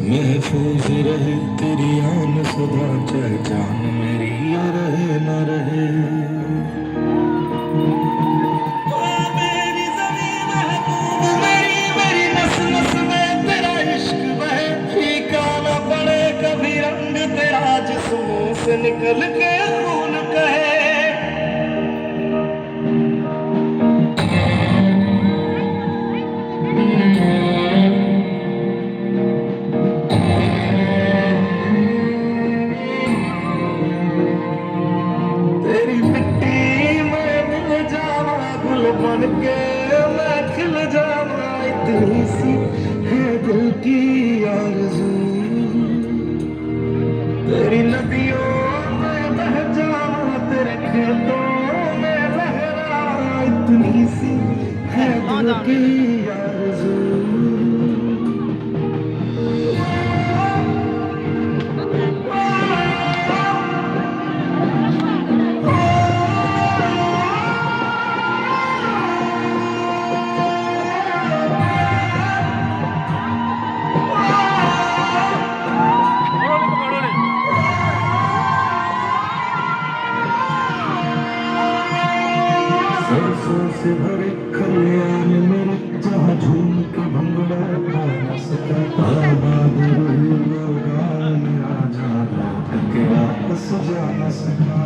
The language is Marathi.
महफूज रहे तेरी आन सदा, चाहे जान मेरी या रहे न रहे। मेरी ज़मीन महबूब मेरी, मेरी नस नस में तेरा इश्क बहे। फीका न पड़े कभी रंग तेरा, जिस्मों से निकल के खून कहे। तेरी मिट्टी में मिल जावा, गुल बन के मैं खिल जावा। इतनी सी है दिल की आरज़ू, तेरी नदियों में बह जावा, तेरे खेतों में लहरा। इतनी सी है दिल की आरज़ू। सरसों से भरे खलियान मेरे, जहाँ झूम के भंगड़ा गा न सका। आबाद रही वो गाँव मेरा, जहाँ लौट के वापस जा न सका।